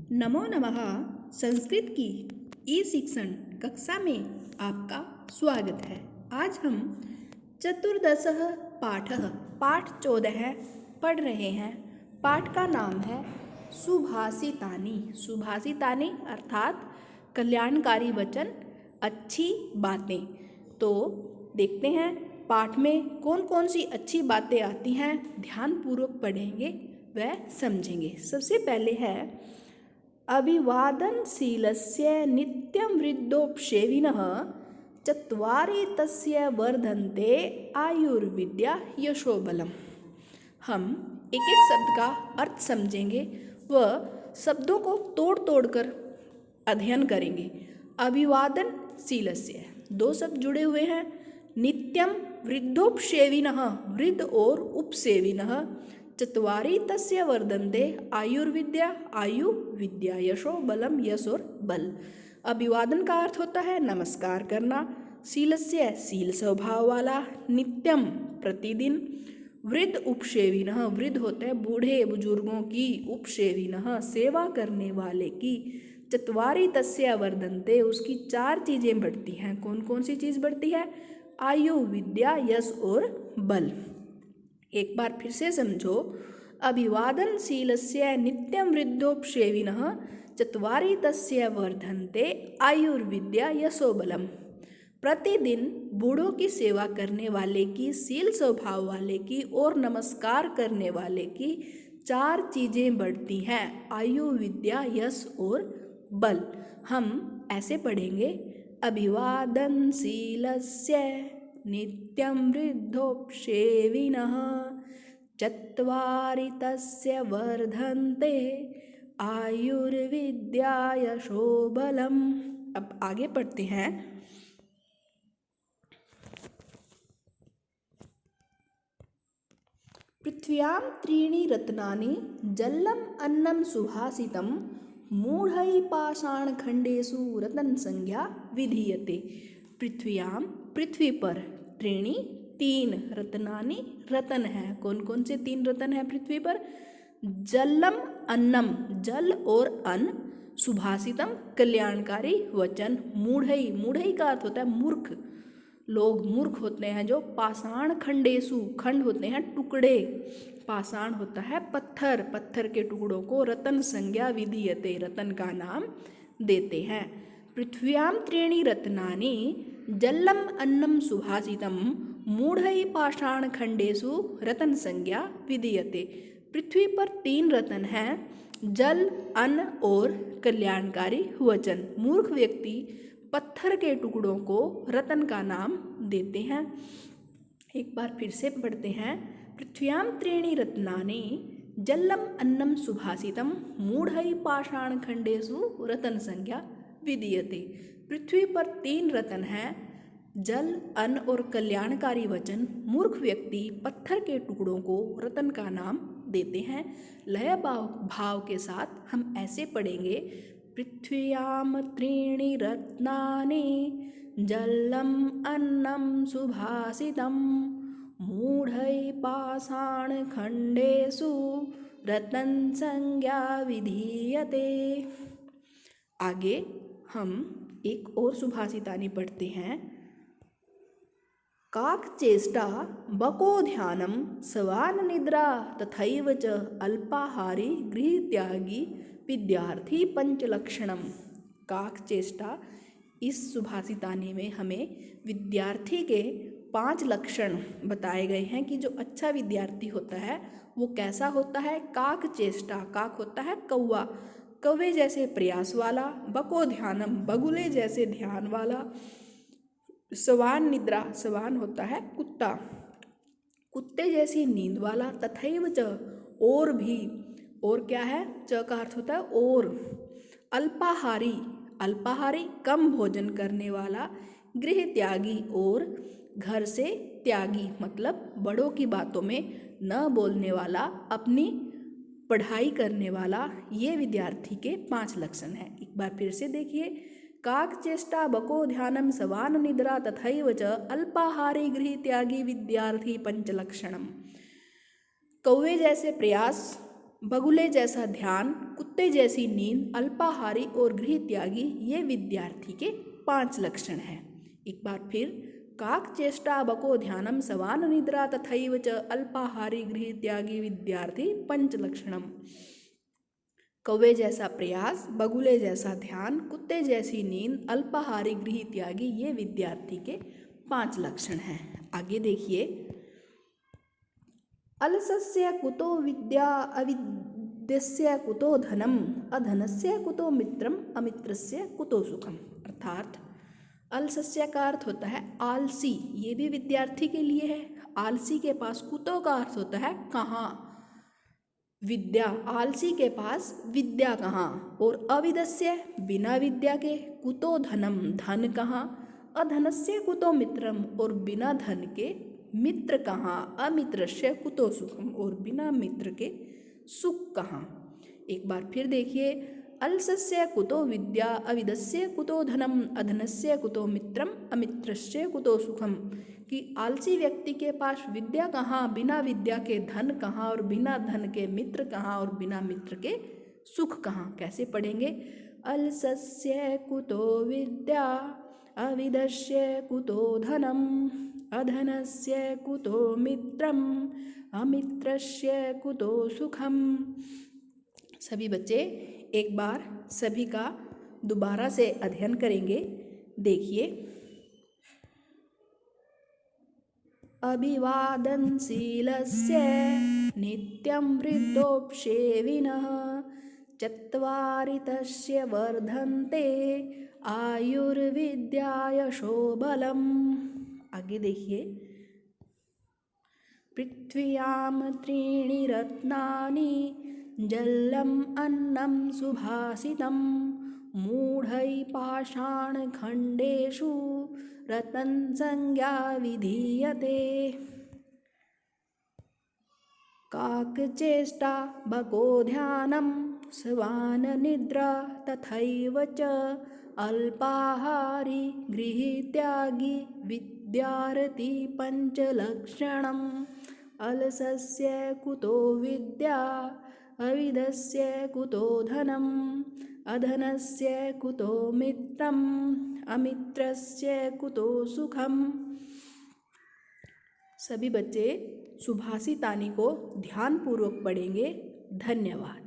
नमो नमः। संस्कृत की ई शिक्षण कक्षा में आपका स्वागत है। आज हम चतुर्दशः पाठः पाठ 14 पढ़ रहे हैं। पाठ का नाम है सुभाषितानि। सुभाषितानि अर्थात कल्याणकारी वचन, अच्छी बातें। तो देखते हैं पाठ में कौन कौन सी अच्छी बातें आती हैं। ध्यानपूर्वक पढ़ेंगे व समझेंगे। सबसे पहले है अभिवादनशीलस्य नित्यं वृद्धोपसेविनः चत्वारि तस्य वर्धन्ते आयुर्विद्या यशोबलम। हम एक एक शब्द का अर्थ समझेंगे व शब्दों को तोड़ तोड़ कर अध्ययन करेंगे। अभिवादनशीलस्य दो शब्द जुड़े हुए हैं। नित्यम वृद्धोपसेविनः, वृद्ध और उपसेविनः। चत्वारि तस्य वर्धन्ते आयुर्विद्या, आयु विद्या, यशो बलम, यश और बल। अभिवादन का अर्थ होता है नमस्कार करना। शीलस्य शील स्वभाव वाला। नित्यम प्रतिदिन। वृद्ध उपसेविनः, वृद्ध होते हैं बूढ़े बुजुर्गों की। उपसेविनः सेवा करने वाले की। चत्वारि तस्य वर्धन्ते उसकी चार चीज़ें बढ़ती हैं। कौन कौन सी चीज़ बढ़ती है? आयु विद्या यश और बल। एक बार फिर से समझो। अभिवादनशीलस्य नित्यं वृद्धोपसेविनः चत्वारि तस्य वर्धन्ते आयुर्विद्या यशोबलम। प्रतिदिन बूढ़ों की सेवा करने वाले की, शील स्वभाव वाले की और नमस्कार करने वाले की चार चीज़ें बढ़ती हैं, आयु विद्या यश और बल। हम ऐसे पढ़ेंगे। अभिवादनशीलस्य नित्यं वृद्धोपसेविनः चत्वारि तस्य वर्धन्ते आयुर्विद्या यशोबलम। अब आगे पढ़ते हैं। पृथ्व्यां त्रीणि रत्नानि जलम अन्नम सुभाषितम मूढ़ै पाषाणखंडेषु रतन संज्ञा विधीयते। पृथ्व्याम पृथ्वी पर, त्रीणि तीन, रत्नानि रतन है। कौन कौन से तीन रतन है पृथ्वी पर? जलम अन्नम जल और अन्न, सुभाषितम कल्याणकारी वचन, मूढ़ई मूढ़ई का अर्थ होता है मूर्ख, लोग मूर्ख होते हैं जो। पाषाण खंडेसु, खंड होते हैं टुकड़े, पाषाण होता है पत्थर, पत्थर के टुकड़ों को रतन संज्ञा विधीयते, रतन का नाम देते हैं। पृथ्व्यां त्रीणि रत्नानि जलम अन्नम सुभाषितम मूढ़ै पाषाण खंडेषु रतन संज्ञा विधीयते। पृथ्वी पर तीन रतन हैं, जल, अन्न और कल्याणकारी वचन। मूर्ख व्यक्ति पत्थर के टुकड़ों को रतन का नाम देते हैं। एक बार फिर से पढ़ते हैं। पृथ्व्यां त्रीणि रत्नानि जलम अन्नम सुभाषितम मूढ़ै पाषाण खंडेषु रतन संज्ञा विधीयते। पृथ्वी पर तीन रतन हैं, जल, अन्न और कल्याणकारी वचन। मूर्ख व्यक्ति पत्थर के टुकड़ों को रतन का नाम देते हैं। लय भाव के साथ हम ऐसे पढ़ेंगे। पृथ्व्यां त्रीणि रत्नानि जलम अन्नम सुभाषितम मूढ़ै पाषाण खंडेषु रतन संज्ञा विधीयते। आगे हम एक और सुभाषितानि पढ़ते हैं। काकचेष्टा बको ध्यानम सवान निद्रा तथैव च अल्पाहारी गृहत्यागी विद्यार्थी पंचलक्षणम। काकचेष्टा, इस सुभाषितानि में हमें विद्यार्थी के 5 लक्षण बताए गए हैं कि जो अच्छा विद्यार्थी होता है वो कैसा होता है। काकचेष्टा, काक होता है कौवा, कौवे जैसे प्रयास वाला। बको ध्यानम, बगुले जैसे ध्यान वाला। सवान निद्रा, सवान होता है कुत्ता, कुत्ते जैसी नींद वाला। तथैव च, और भी, और क्या है? च का अर्थ होता है और। अल्पाहारी, अल्पाहारी कम भोजन करने वाला। गृह त्यागी, और घर से त्यागी मतलब बड़ों की बातों में न बोलने वाला, अपनी पढ़ाई करने वाला। ये विद्यार्थी के 5 लक्षण हैं। एक बार फिर से देखिए। काकचेष्टा बको ध्यानम सवान निद्रा तथैव च अल्पाहारी गृह त्यागी विद्यार्थी पंचलक्षणम। कौवे जैसे प्रयास, बगुले जैसा ध्यान, कुत्ते जैसी नींद, अल्पाहारी और गृह त्यागी ये विद्यार्थी के 5 लक्षण हैं। एक बार फिर, काक चेष्टा बको ध्यानम सवान निद्रा तथैव च अल्पाहारी गृह त्यागी विद्यार्थी पंच लक्षणम। कौवे जैसा प्रयास, बगुले जैसा ध्यान, कुत्ते जैसी नींद, अल्पाहारी गृह त्यागी ये विद्यार्थी के 5 लक्षण हैं। आगे देखिए, अलसस्य कुतो विद्या, अविद्यस्य कुतो धनम, अधनस्य कुतो मित्रम, अमित्रस्य कुतो सुखम। अर्थात अलसस्य का अर्थ होता है आलसी, ये भी विद्यार्थी के लिए है। आलसी के पास कुतो का अर्थ होता है कहाँ, विद्या, आलसी के पास विद्या कहाँ। और अविदस्य बिना विद्या के, कुतो धनम धन कहाँ, अधनस्य कुतो मित्रम और बिना धन के मित्र कहाँ, अमित्रस्य कुतो सुखम और बिना मित्र के सुख कहाँ। एक बार फिर देखिए, अलसस्य कुतो विद्या, अविदस्य कुतो धनम, अधनस्य कुतो मित्रम, अमित्रस्य कुतो सुखम। कि आलसी व्यक्ति के पास विद्या कहाँ, बिना विद्या के धन कहाँ, और बिना धन के मित्र कहाँ, और बिना मित्र के सुख कहाँ। कैसे पढ़ेंगे, अलसस्य कुतो विद्या, अविदस्य कुतो धनम, अधनस्य कुतो मित्रम, अमित्रस्य कुतो सुखम। सभी बच्चे एक बार सभी का दोबारा से अध्ययन करेंगे। देखिए, अभिवादनशीलस्य नित्यं वृद्धोपसेविनः, चत्वारि तस्य वर्धन्ते आयुर्विद्यायशो बलम्। आगे देखिए, पृथ्व्यां त्रीणि रत्नानि, जलम् अन्नं सुभाषितं, मूढैः पाषाणखण्डेषु रत्नसंज्ञा विधीयते। काकचेष्टा बको ध्यानं, श्वाननिद्रा तथैव च अल्पाहारी गृहत्यागी विद्यार्थी पंचलक्षणम्। अलसस्य कुतो विद्या, अविदस्य कुतो धनम, अधनस्य कुतो मित्रम, अमित्रस्य कुतो सुखम। सभी बच्चे सुभाषितानी को ध्यानपूर्वक पढ़ेंगे। धन्यवाद।